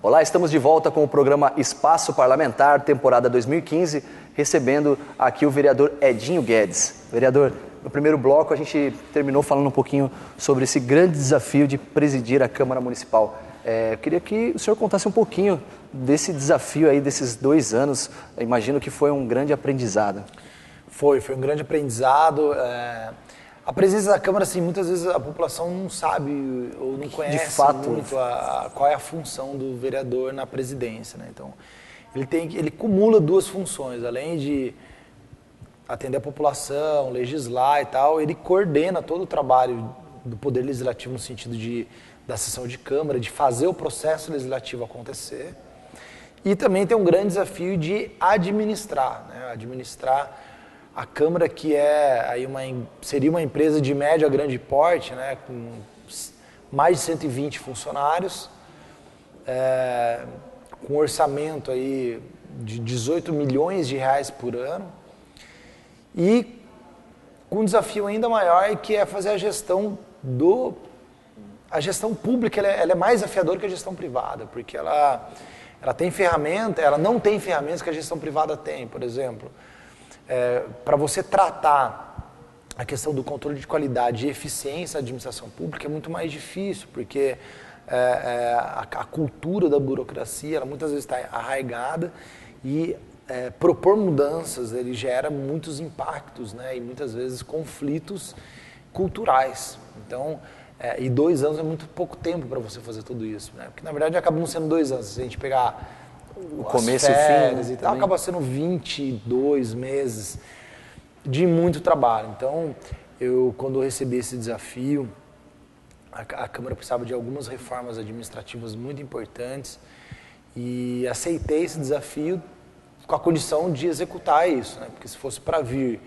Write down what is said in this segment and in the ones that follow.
Olá, estamos de volta com o programa Espaço Parlamentar, temporada 2015, recebendo aqui o vereador Edinho Guedes. Vereador, no primeiro bloco a gente terminou falando um pouquinho sobre esse grande desafio de presidir a Câmara Municipal. Eu queria que o senhor contasse um pouquinho desse desafio aí, desses 2 anos. Eu imagino que foi um grande aprendizado. Foi um grande aprendizado. A presença da Câmara, assim, muitas vezes a população não sabe ou não conhece muito qual é a função do vereador na presidência, né? Então, ele cumula 2 funções, além de atender a população, legislar e tal, ele coordena todo o trabalho do Poder Legislativo no sentido da sessão de Câmara, de fazer o processo legislativo acontecer. E também tem um grande desafio de administrar, né? Administrar a Câmara, que aí seria uma empresa de médio a grande porte, né, com mais de 120 funcionários, com um orçamento aí de 18 milhões de reais por ano, e com um desafio ainda maior, que é fazer a gestão A gestão pública ela é mais desafiadora que a gestão privada, porque ela tem ferramenta, ela não tem ferramentas que a gestão privada tem, por exemplo. Para você tratar a questão do controle de qualidade e eficiência da administração pública é muito mais difícil, porque a cultura da burocracia, ela muitas vezes está arraigada e propor mudanças, ele gera muitos impactos, né, e muitas vezes conflitos culturais. Então, e 2 anos é muito pouco tempo para você fazer tudo isso, né, porque na verdade acaba não sendo 2 anos, se a gente pegar o começo e o fim, e tal, acaba sendo 22 meses de muito trabalho. Então, quando eu recebi esse desafio, a Câmara precisava de algumas reformas administrativas muito importantes e aceitei esse desafio com a condição de executar isso, né? Porque se fosse para vir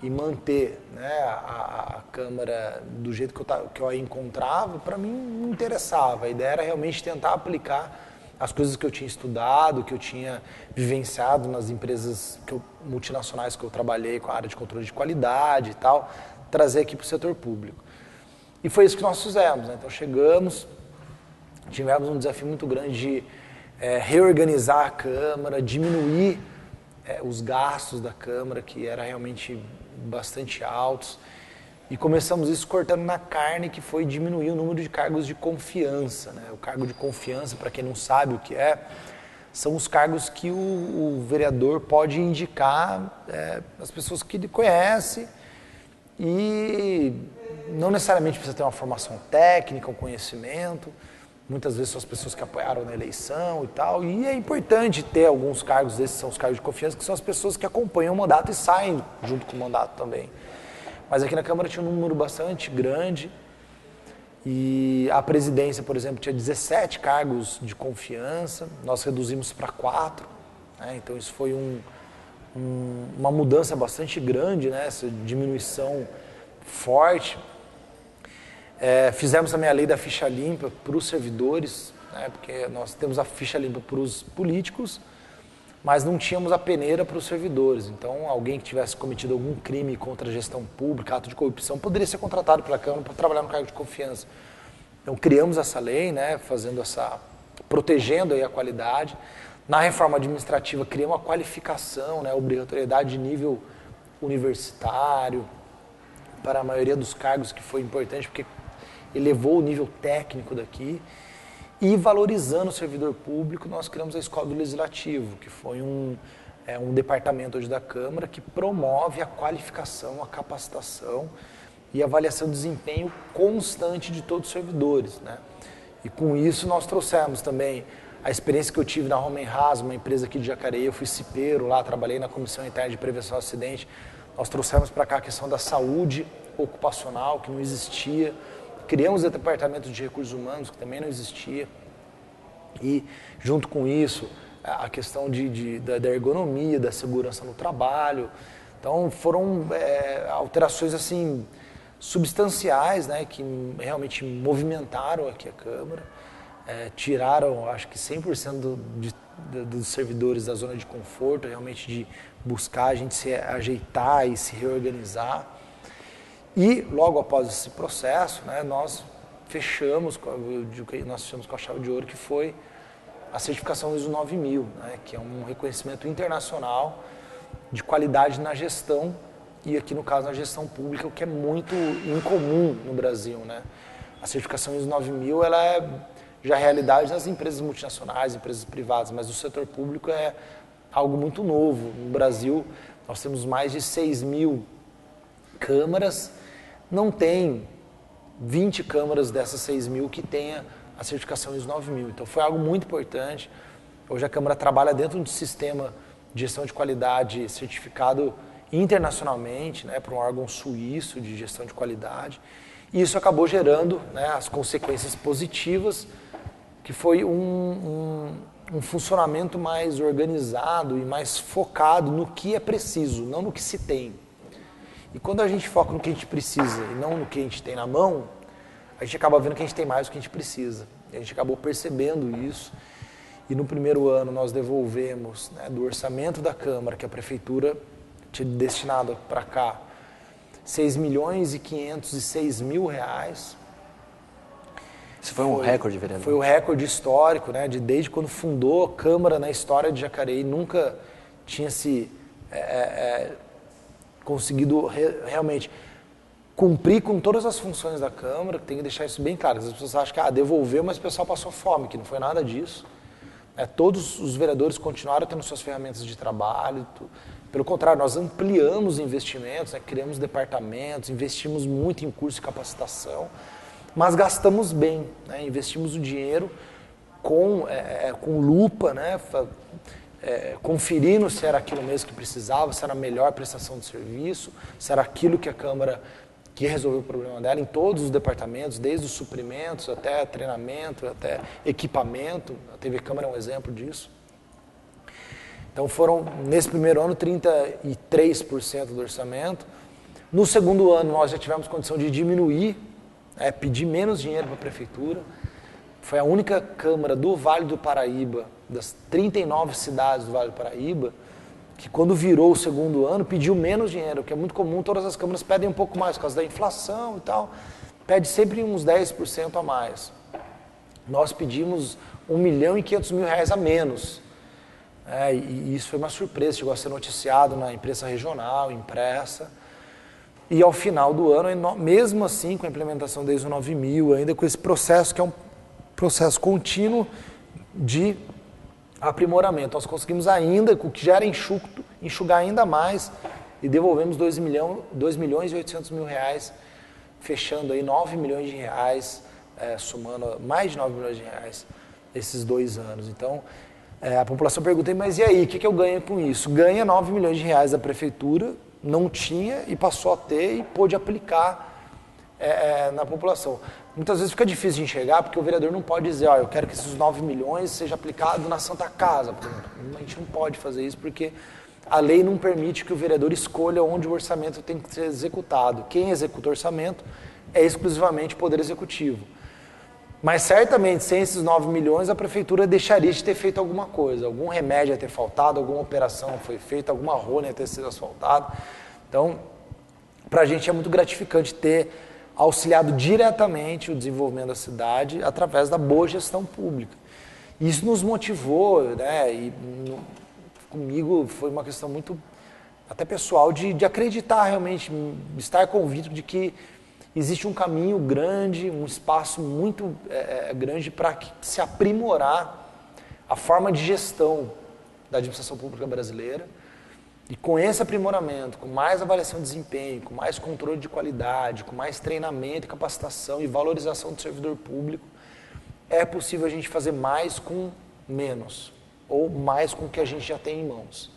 e manter, né, a Câmara do jeito que eu a encontrava, para mim não interessava. A ideia era realmente tentar aplicar as coisas que eu tinha estudado, que eu tinha vivenciado nas empresas multinacionais que eu trabalhei com a área de controle de qualidade e tal, trazer aqui para o setor público. E foi isso que nós fizemos, né? Então tivemos um desafio muito grande de reorganizar a Câmara, diminuir os gastos da Câmara, que eram realmente bastante altos, e começamos isso cortando na carne, que foi diminuir o número de cargos de confiança, né? O cargo de confiança, para quem não sabe o que são os cargos que o vereador pode indicar as pessoas que ele conhece e não necessariamente precisa ter uma formação técnica, um conhecimento, muitas vezes são as pessoas que apoiaram na eleição e tal, e é importante ter alguns cargos desses, são os cargos de confiança, que são as pessoas que acompanham o mandato e saem junto com o mandato também. Mas aqui na Câmara tinha um número bastante grande e a presidência, por exemplo, tinha 17 cargos de confiança, nós reduzimos para 4, né? Então isso foi uma mudança bastante grande, né? Essa diminuição forte. Fizemos também a lei da ficha limpa para os servidores, né? Porque nós temos a ficha limpa para os políticos, mas não tínhamos a peneira para os servidores. Então, alguém que tivesse cometido algum crime contra a gestão pública, ato de corrupção, poderia ser contratado pela Câmara para trabalhar no cargo de confiança. Então, criamos essa lei, né, protegendo aí a qualidade. Na reforma administrativa, criamos a qualificação, né, a obrigatoriedade de nível universitário para a maioria dos cargos, que foi importante, porque elevou o nível técnico daqui. E valorizando o servidor público, nós criamos a Escola do Legislativo, que foi um departamento hoje da Câmara que promove a qualificação, a capacitação e a avaliação de desempenho constante de todos os servidores, né? E com isso nós trouxemos também a experiência que eu tive na Homenhaus, uma empresa aqui de Jacareí, eu fui cipeiro lá, trabalhei na Comissão Interna de Prevenção ao Acidente. Nós trouxemos para cá a questão da saúde ocupacional, que não existia. Criamos o departamento de recursos humanos, que também não existia, e junto com isso, a questão da ergonomia, da segurança no trabalho. Então foram alterações assim, substanciais, né, que realmente movimentaram aqui a Câmara, tiraram, acho que 100% dos servidores da zona de conforto, realmente de buscar a gente se ajeitar e se reorganizar. E logo após esse processo, né, nós fechamos com a chave de ouro, que foi a certificação ISO 9000, né, que é um reconhecimento internacional de qualidade na gestão, e aqui no caso na gestão pública, o que é muito incomum no Brasil, né? A certificação ISO 9000, ela é já realidade nas empresas multinacionais, empresas privadas, mas no setor público é algo muito novo. No Brasil, nós temos mais de 6.000 câmaras, não tem 20 câmaras dessas 6.000 que tenha a certificação ISO 9000. Então foi algo muito importante. Hoje a Câmara trabalha dentro de um sistema de gestão de qualidade certificado internacionalmente, né, por um órgão suíço de gestão de qualidade. E isso acabou gerando, né, as consequências positivas, que foi um funcionamento mais organizado e mais focado no que é preciso, não no que se tem. E quando a gente foca no que a gente precisa e não no que a gente tem na mão, a gente acaba vendo que a gente tem mais do que a gente precisa. E a gente acabou percebendo isso. E no primeiro ano nós devolvemos, né, do orçamento da Câmara, que a Prefeitura tinha destinado para cá, R$6.506.000. Isso foi um recorde, vereador? Foi o recorde histórico, né? Desde quando fundou a Câmara na história de Jacareí, nunca tinha se conseguido realmente cumprir com todas as funções da Câmara. Tem que deixar isso bem claro. As pessoas acham que devolveu, mas o pessoal passou fome, que não foi nada disso. Todos os vereadores continuaram tendo suas ferramentas de trabalho. Pelo contrário, nós ampliamos investimentos, né? Criamos departamentos, investimos muito em curso de capacitação, mas gastamos bem, né? Investimos o dinheiro com lupa, né? Conferindo se era aquilo mesmo que precisava, se era a melhor prestação de serviço, se era aquilo que a Câmara que resolveu o problema dela em todos os departamentos, desde os suprimentos até treinamento, até equipamento. A TV Câmara é um exemplo disso. Então foram, nesse primeiro ano, 33% do orçamento. No segundo ano, nós já tivemos condição de diminuir, pedir menos dinheiro para a Prefeitura. Foi a única Câmara do Vale do Paraíba, das 39 cidades do Vale do Paraíba, que quando virou o segundo ano, pediu menos dinheiro, que é muito comum, todas as câmaras pedem um pouco mais, por causa da inflação e tal, pede sempre uns 10% a mais. Nós pedimos R$1.500.000 a menos. E isso foi uma surpresa, chegou a ser noticiado na imprensa regional, impressa. E ao final do ano, mesmo assim, com a implementação da ISO 9000, ainda com esse processo, que é um processo contínuo de aprimoramento, nós conseguimos ainda, o que já era enxuto, enxugar ainda mais e devolvemos R$2.800.000, fechando aí R$9 milhões, somando mais de R$9 milhões esses 2 anos. Então, a população pergunta, mas e aí, o que eu ganho com isso? Ganha R$9 milhões da Prefeitura, não tinha e passou a ter e pôde aplicar na população. Muitas vezes fica difícil de enxergar, porque o vereador não pode dizer, eu quero que esses 9 milhões seja aplicado na Santa Casa, por exemplo. A gente não pode fazer isso, porque a lei não permite que o vereador escolha onde o orçamento tem que ser executado. Quem executa o orçamento é exclusivamente o Poder Executivo. Mas certamente, sem esses 9 milhões, a Prefeitura deixaria de ter feito alguma coisa. Algum remédio ia ter faltado, alguma operação foi feita, alguma rua ia ter sido asfaltada. Então, para a gente é muito gratificante ter auxiliado diretamente o desenvolvimento da cidade através da boa gestão pública. Isso nos motivou, né, e comigo foi uma questão muito, até pessoal, de acreditar realmente, estar convicto de que existe um caminho grande, um espaço muito grande para se aprimorar a forma de gestão da administração pública brasileira. E com esse aprimoramento, com mais avaliação de desempenho, com mais controle de qualidade, com mais treinamento, capacitação e valorização do servidor público, é possível a gente fazer mais com menos, ou mais com o que a gente já tem em mãos.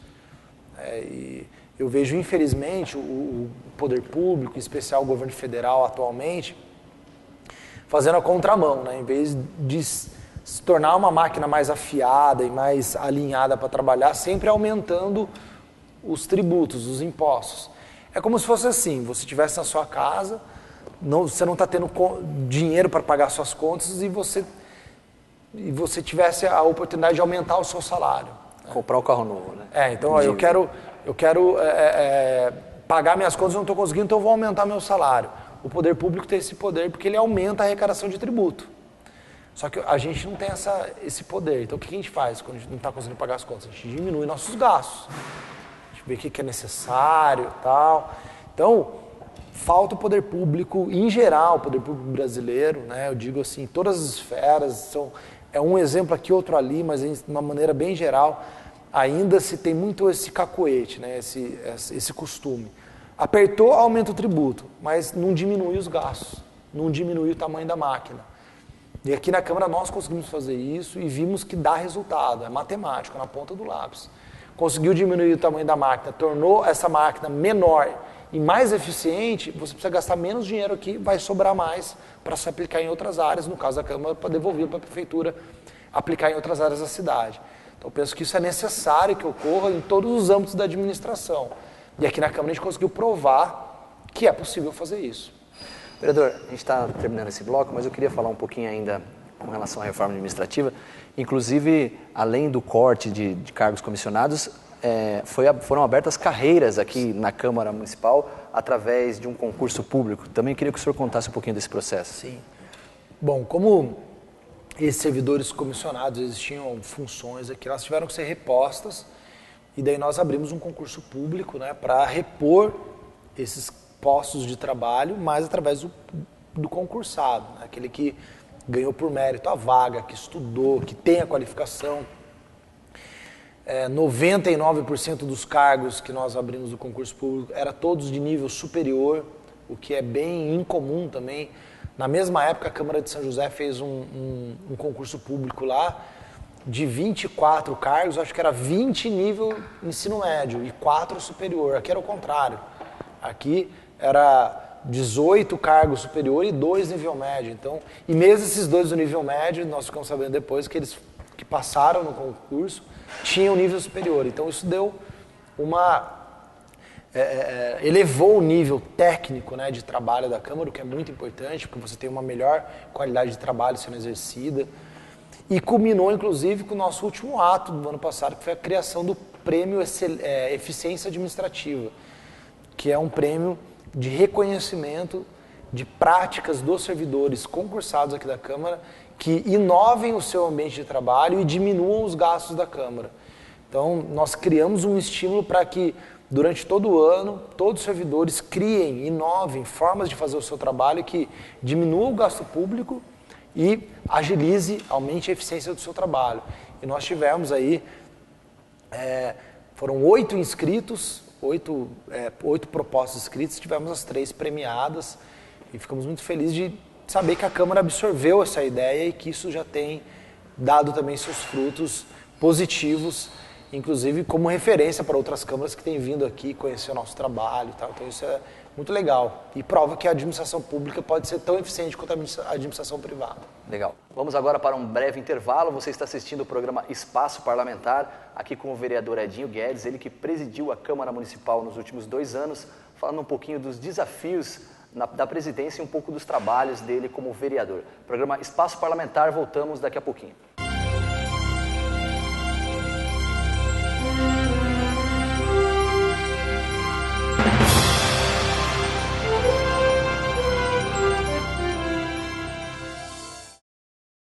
E eu vejo, infelizmente, o poder público, em especial o governo federal atualmente, fazendo a contramão, né? Em vez de se tornar uma máquina mais afiada e mais alinhada para trabalhar, sempre aumentando os tributos, os impostos. É como se fosse assim, você estivesse na sua casa, você não está tendo dinheiro para pagar suas contas e você tivesse a oportunidade de aumentar o seu salário. Comprar um carro novo, né? Então eu quero pagar minhas contas, eu não estou conseguindo, então eu vou aumentar meu salário. O poder público tem esse poder porque ele aumenta a arrecadação de tributo. Só que a gente não tem esse poder. Então, o que a gente faz quando a gente não está conseguindo pagar as contas? A gente diminui nossos gastos. A gente vê o que é necessário e tal. Então, falta o poder público, em geral, o poder público brasileiro, né? Eu digo assim, todas as esferas, é um exemplo aqui, outro ali, mas de uma maneira bem geral, ainda se tem muito esse cacoete, né? esse costume. Apertou, aumenta o tributo, mas não diminui os gastos, não diminui o tamanho da máquina. E aqui na Câmara nós conseguimos fazer isso e vimos que dá resultado, é matemático, na ponta do lápis. Conseguiu diminuir o tamanho da máquina, tornou essa máquina menor e mais eficiente, você precisa gastar menos dinheiro aqui, vai sobrar mais para se aplicar em outras áreas, no caso da Câmara, para devolver para a Prefeitura, aplicar em outras áreas da cidade. Então, eu penso que isso é necessário que ocorra em todos os âmbitos da administração. E aqui na Câmara a gente conseguiu provar que é possível fazer isso. Vereador, a gente está terminando esse bloco, mas eu queria falar um pouquinho ainda com relação à reforma administrativa. Inclusive, além do corte de cargos comissionados, foram abertas carreiras aqui na Câmara Municipal através de um concurso público. Também queria que o senhor contasse um pouquinho desse processo. Sim. Bom, como esses servidores comissionados, eles tinham funções aqui, elas tiveram que ser repostas, e daí nós abrimos um concurso público, né, para repor esses postos de trabalho, mas através do concursado, né, aquele que ganhou por mérito a vaga, que estudou, que tem a qualificação. 99% dos cargos que nós abrimos do concurso público eram todos de nível superior, o que é bem incomum também. Na mesma época, a Câmara de São José fez um concurso público lá, de 24 cargos, acho que era 20 nível ensino médio e 4 superior. Aqui era o contrário. Aqui era 18 cargos superior e 2 nível médio. Então, e mesmo esses 2 do nível médio, nós ficamos sabendo depois que eles que passaram no concurso tinham nível superior. Então, isso deu elevou o nível técnico, né, de trabalho da Câmara, o que é muito importante, porque você tem uma melhor qualidade de trabalho sendo exercida. E culminou, inclusive, com o nosso último ato do ano passado, que foi a criação do Prêmio Eficiência Administrativa, que é um prêmio de reconhecimento de práticas dos servidores concursados aqui da Câmara que inovem o seu ambiente de trabalho e diminuam os gastos da Câmara. Então, nós criamos um estímulo para que, durante todo o ano, todos os servidores criem, inovem formas de fazer o seu trabalho que diminuam o gasto público e agilize, aumente a eficiência do seu trabalho. E nós tivemos aí, foram 8 inscritos, 8 propostas inscritas, tivemos as 3 premiadas e ficamos muito felizes de saber que a Câmara absorveu essa ideia e que isso já tem dado também seus frutos positivos, inclusive como referência para outras câmaras que têm vindo aqui conhecer o nosso trabalho e tal. Então isso é muito legal e prova que a administração pública pode ser tão eficiente quanto a administração privada. Legal. Vamos agora para um breve intervalo. Você está assistindo o programa Espaço Parlamentar, aqui com o vereador Edinho Guedes, ele que presidiu a Câmara Municipal nos últimos 2 anos, falando um pouquinho dos desafios da presidência e um pouco dos trabalhos dele como vereador. Programa Espaço Parlamentar, voltamos daqui a pouquinho.